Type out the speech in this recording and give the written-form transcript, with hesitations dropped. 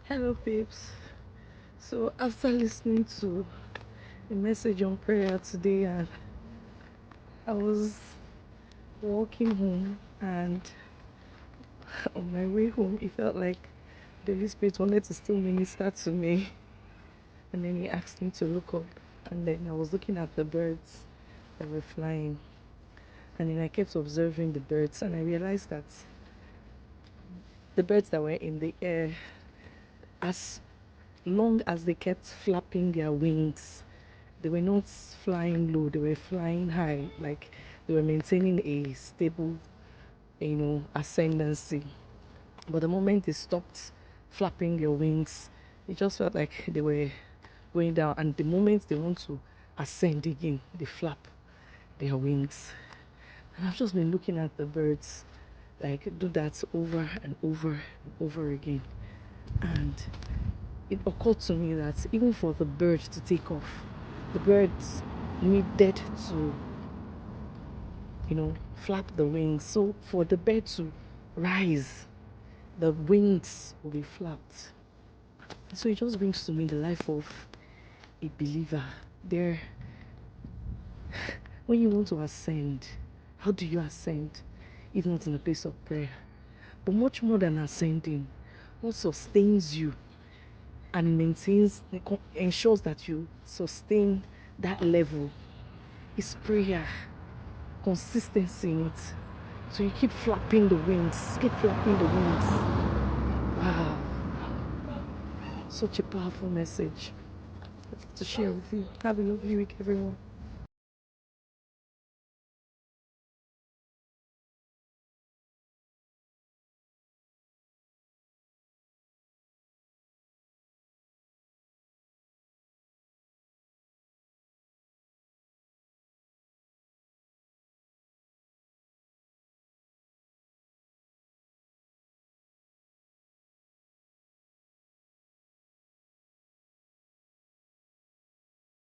Hello, babes. So, after listening to a message on prayer today, and I was walking home, and on my way home, it felt like the Holy Spirit wanted to still minister to me. And then He asked me to look up, and then I was looking at the birds that were flying, and then I kept observing the birds, and I realized that the birds that were in the air, as long as they kept flapping their wings, they were not flying low, they were flying high, like they were maintaining a stable, ascendancy. But the moment they stopped flapping their wings, it just felt like they were going down. And the moment they want to ascend again, they flap their wings. And I've just been looking at the birds, like do that over and over and over again. And it occurred to me that even for the bird to take off, the birds needed to, flap the wings. So for the bird to rise, the wings will be flapped. So it just brings to me the life of a believer. There, when you want to ascend, how do you ascend? If not in a place of prayer. But much more than ascending, what sustains you and ensures that you sustain that level is prayer, consistency in it. So you keep flapping the wings, keep flapping the wings. Wow, such a powerful message to share with you. Have a lovely week, everyone.